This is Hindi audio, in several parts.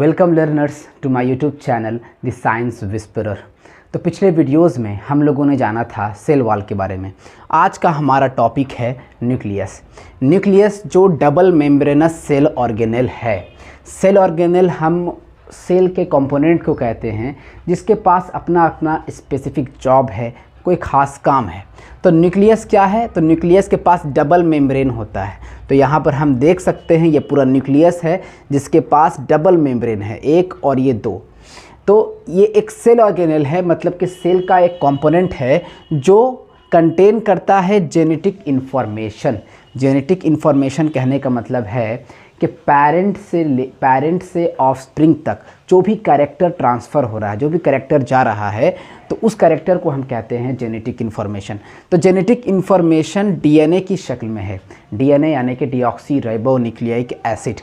Welcome learners to my YouTube channel the science whisperer. तो पिछले वीडियोस में हम लोगों ने जाना था सेल वॉल के बारे में। आज का हमारा टॉपिक है न्यूक्लियस। न्यूक्लियस जो डबल मेम्ब्रेनस सेल ऑर्गेनेल है। सेल ऑर्गेनेल हम सेल के कंपोनेंट को कहते हैं जिसके पास अपना अपना स्पेसिफिक जॉब है, कोई ख़ास काम है। तो न्यूक्लियस क्या है? तो न्यूक्लियस के पास डबल मेम्ब्रेन होता है। तो यहाँ पर हम देख सकते हैं ये पूरा न्यूक्लियस है जिसके पास डबल मेम्ब्रेन है, एक और ये दो। तो ये एक सेल ऑर्गेनेल है, मतलब कि सेल का एक कंपोनेंट है जो कंटेन करता है जेनेटिक इन्फॉर्मेशन। कहने का मतलब है कि पेरेंट से ऑफस्प्रिंग तक जो भी कैरेक्टर ट्रांसफ़र हो रहा है, जो भी कैरेक्टर जा रहा है, तो उस कैरेक्टर को हम कहते हैं जेनेटिक इन्फॉर्मेशन। तो जेनेटिक इन्फॉर्मेशन डीएनए की शक्ल में है। डीएनए यानी कि डीऑक्सी राइबो न्यूक्लिक एसिड।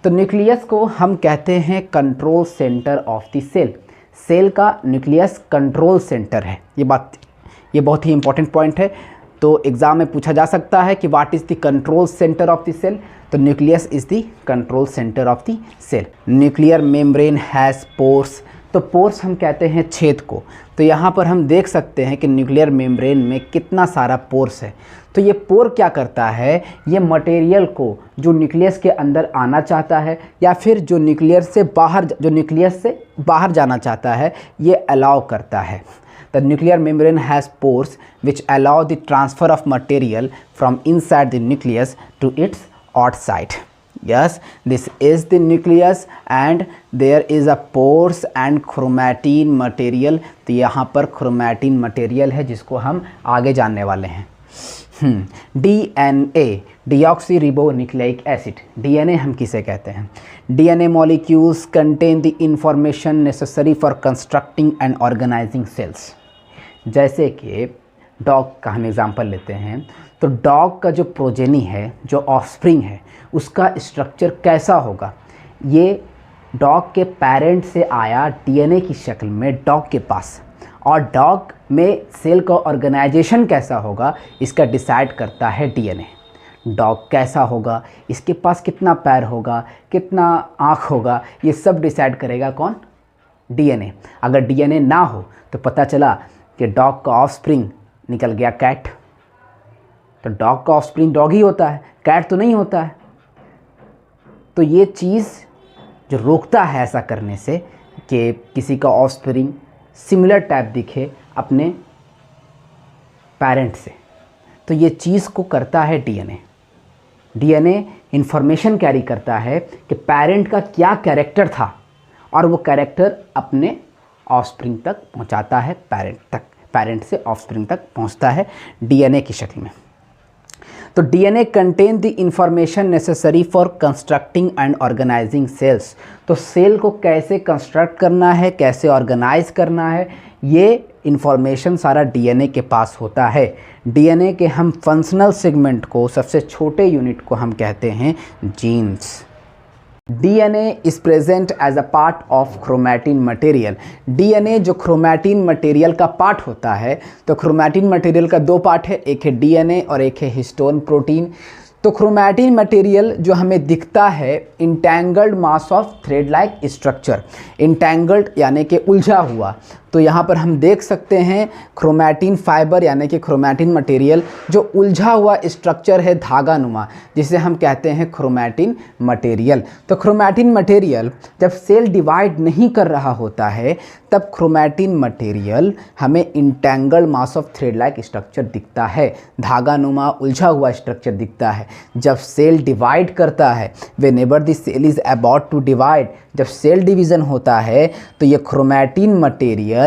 तो न्यूक्लियस को हम कहते हैं control centre of the cell. Cell का न्यूक्लियस कंट्रोल सेंटर है। ये बहुत ही इंपॉर्टेंट पॉइंट है। तो एग्ज़ाम में पूछा जा सकता है कि what is the control centre of the cell. तो nucleus is the control centre of the cell. Nuclear membrane has pores. तो पोर्स हम कहते हैं छेद को। तो यहाँ पर हम देख सकते हैं कि न्यूक्लियर मेम्ब्रेन में कितना सारा पोर्स है। तो ये पोर क्या करता है? ये मटेरियल को जो न्यूक्लियस के अंदर आना चाहता है या फिर जो न्यूक्लियस से बाहर जाना चाहता है, ये अलाउ करता है। The nuclear membrane has pores which allow the transfer of material from inside the nucleus to its outside. Yes, this is the nucleus and there is a pores and chromatin material. तो यहाँ पर chromatin material है जिसको हम आगे जानने वाले हैं। DNA deoxyribonucleic acid। DNA हम किसे कहते हैं? DNA molecules contain the information necessary for constructing and organizing cells। जैसे कि डॉग का हम एग्ज़ाम्पल लेते हैं, तो डॉग का जो प्रोजेनी है, जो ऑफस्प्रिंग है, उसका स्ट्रक्चर कैसा होगा? ये डॉग के पेरेंट से आया डीएनए की शक्ल में डॉग के पास, और डॉग में सेल का ऑर्गेनाइजेशन कैसा होगा इसका डिसाइड करता है डीएनए। डॉग कैसा होगा, इसके पास कितना पैर होगा, कितना आँख होगा, ये सब डिसाइड करेगा कौन? डीएनए। अगर डीएनए ना हो तो पता चला कि डॉग का ऑफस्प्रिंग निकल गया कैट। तो डॉग का ऑफस्प्रिंग डॉग ही होता है, कैट तो नहीं होता है। तो ये चीज़ जो रोकता है ऐसा करने से कि किसी का ऑफस्प्रिंग सिमिलर टाइप दिखे अपने पेरेंट से, तो ये चीज़ को करता है डीएनए। डीएनए इंफॉर्मेशन कैरी करता है कि पेरेंट का क्या कैरेक्टर था, और वो कैरेक्टर अपने ऑफस्प्रिंग तक पहुंचाता है, पेरेंट से ऑफस्प्रिंग तक पहुंचता है डीएनए की शक्ल में। तो DNA contain the information necessary for constructing and organising cells. तो सेल को कैसे कंस्ट्रक्ट करना है, कैसे ऑर्गेनाइज करना है, ये इंफॉर्मेशन सारा डीएनए के पास होता है। डीएनए के हम फंक्शनल सेगमेंट को, सबसे छोटे यूनिट को हम कहते हैं jeans. DNA is present as a part of chromatin material। DNA जो chromatin material का पार्ट होता है, तो chromatin material का दो पार्ट है, एक है DNA और एक है हिस्टोन प्रोटीन। तो chromatin material जो हमें दिखता है entangled mass of thread like structure. Entangled यानी कि उलझा हुआ। तो यहाँ पर हम देख सकते हैं क्रोमैटिन फाइबर यानी कि क्रोमैटिन मटेरियल जो उलझा हुआ स्ट्रक्चर है धागा नुमा, जिसे हम कहते हैं क्रोमैटिन मटेरियल। तो क्रोमैटिन मटेरियल जब सेल डिवाइड नहीं कर रहा होता है तब क्रोमैटिन मटेरियल हमें entangled mass of thread like structure दिखता है, धागा नुमा उलझा हुआ स्ट्रक्चर दिखता है। जब सेल डिवाइड करता है, whenever the cell is about to divide, जब सेल डिवीज़न होता है तो ये क्रोमैटिन मटेरियल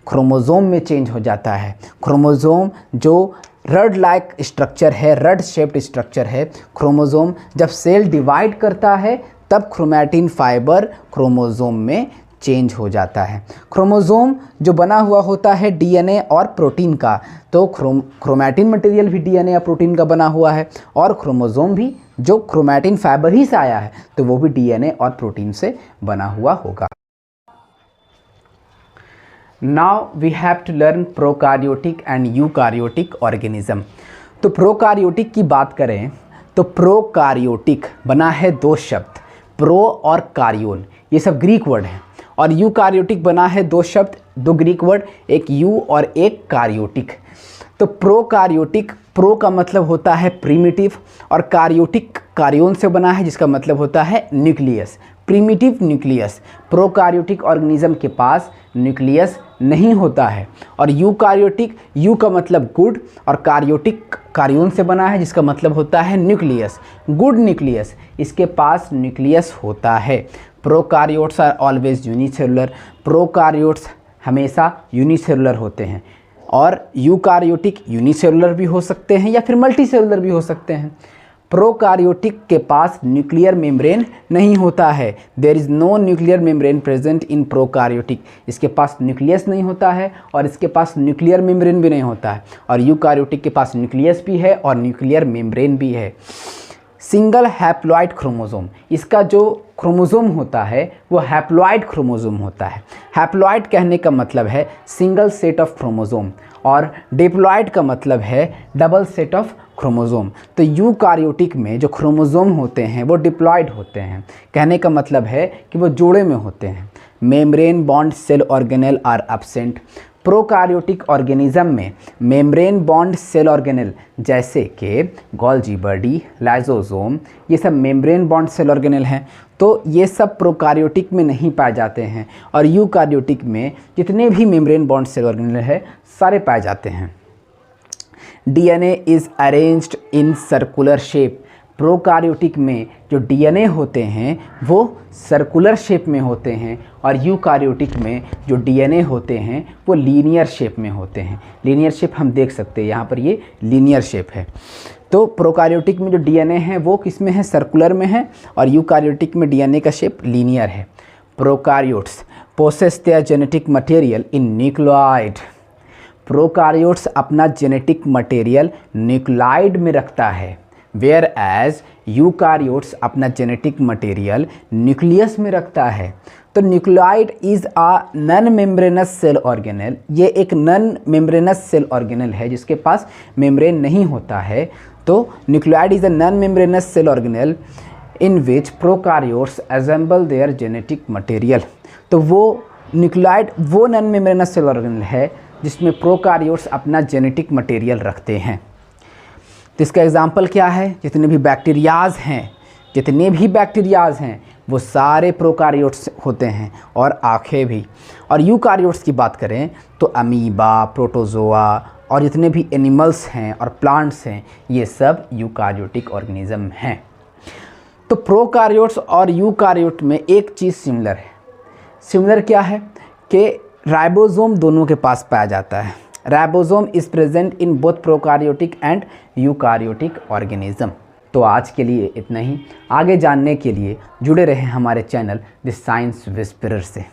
क्रोमोज़ोम में चेंज हो जाता है। क्रोमोज़ोम जो रड लाइक स्ट्रक्चर है, रड शेप्ड स्ट्रक्चर है क्रोमोज़ोम, जब सेल डिवाइड करता है तब क्रोमैटिन फाइबर क्रोमोज़ोम में चेंज हो जाता है। क्रोमोज़ोम जो बना हुआ होता है डीएनए और प्रोटीन का, तो क्रोमैटिन मटेरियल भी डीएनए या प्रोटीन का बना हुआ है, और क्रोमोज़ोम भी जो क्रोमैटिन फाइबर ही से आया है तो वो भी डीएनए और प्रोटीन से बना हुआ होगा। Now we have to learn prokaryotic and eukaryotic organism. तो प्रोकार्योटिक की बात करें तो प्रोकार्योटिक बना है दो शब्द, प्रो और कार्योन, ये सब ग्रीक वर्ड हैं। और यूकार्योटिक बना है दो शब्द, दो ग्रीक वर्ड, एक यू और एक कार्योटिक। तो प्रोकार्योटिक, प्रो का मतलब होता है प्रीमिटिव, और कार्योटिक कार्योन से बना है जिसका मतलब होता है nucleus, primitive nucleus. Prokaryotic organism के पास न्यूक्लियस नहीं होता है। और यूकार्योटिक, यू का मतलब गुड, और कार्योटिक कार्योन से बना है जिसका मतलब होता है न्यूक्लियस, गुड न्यूक्लियस, इसके पास न्यूक्लियस होता है। Prokaryotes are always unicellular, prokaryotes हमेशा यूनिसेलुलर होते हैं, और यूकार्योटिक यूनिसेलुलर भी हो सकते हैं या फिर मल्टीसेलुलर भी हो सकते हैं। प्रोकार्योटिक के पास न्यूक्लियर मेम्ब्रेन नहीं होता है, there is no nuclear membrane present in prokaryotic, इसके पास न्यूक्लियस नहीं होता है और इसके पास न्यूक्लियर मेम्ब्रेन भी नहीं होता है। और यूकार्योटिक के पास न्यूक्लियस भी है और न्यूक्लियर मेम्ब्रेन भी है। सिंगल हैप्लॉइड क्रोमोसोम, इसका जो क्रोमोसोम होता है वो हैप्लॉइड क्रोमोसोम होता है। हैप्लॉइड कहने का मतलब है सिंगल सेट ऑफ क्रोमोसोम, और डिप्लॉइड का मतलब है डबल सेट ऑफ क्रोमोसोम। तो यूकार्योटिक में जो क्रोमोसोम होते हैं वो डिप्लॉइड होते हैं, कहने का मतलब है कि वो जोड़े में होते हैं। Membrane bound cell organelle are absent, prokaryotic organism में मेम्ब्रेन बॉन्ड सेल ऑर्गेनेल जैसे कि गोल्जी बॉडी, लाइसोसोम, ये सब मेम्ब्रेन बॉन्ड सेल ऑर्गेनेल हैं, तो ये सब प्रोकार्योटिक में नहीं पाए जाते हैं। और यूकार्योटिक में जितने भी मेम्ब्रेन बॉन्ड सेल ऑर्गेनेल है सारे पाए जाते हैं। DNA is arranged in circular shape, prokaryotic में जो डीएनए होते हैं वो सर्कुलर शेप में होते हैं, और यूकार्योटिक में जो डीएनए होते हैं वो लीनियर शेप में होते हैं। लीनियर शेप हम देख सकते हैं यहाँ पर, ये लीनियर शेप है। तो प्रोकार्योटिक में जो डीएनए है वो किस में है, सर्कुलर में है, और यूकार्योटिक में डीएनए का शेप लीनियर है। Prokaryotes possess their genetic material in nucleoid, prokaryotes अपना जेनेटिक मटेरियल न्यूक्लियोइड में रखता है, वेयर एज यूकार्योट्स अपना जेनेटिक मटेरियल न्यूक्लियस में रखता है। तो nucleoid is a non membranous cell organelle, ये एक नॉन मेम्ब्रेनस सेल ऑर्गेनेल है जिसके पास मेम्ब्रेन नहीं होता है। तो nucleoid is a non membranous cell organelle in which prokaryotes assemble their genetic material. तो वो न्यूक्लियोइड वो नॉन मेम्ब्रेनस सेल ऑर्गेनेल है जिसमें प्रोकार्योट्स अपना जेनेटिक मटेरियल रखते हैं। तो इसका एग्जाम्पल क्या है, जितने भी बैक्टीरियाज हैं वो सारे प्रोकार्योट्स होते हैं, और आँखें भी। और यूकार्योट्स की बात करें तो अमीबा, प्रोटोजोआ और जितने भी एनिमल्स हैं और प्लांट्स हैं ये सब यूकार्योटिक ऑर्गेनिज्म हैं। तो प्रोकार्योट्स और यूकार्योट में एक चीज़ सिमिलर है। सिमिलर क्या है कि राइबोसोम दोनों के पास पाया जाता है। Ribosome is present in both prokaryotic and eukaryotic organism. तो आज के लिए इतना ही। आगे जानने के लिए जुड़े रहें हमारे चैनल द साइंस विस्परर से।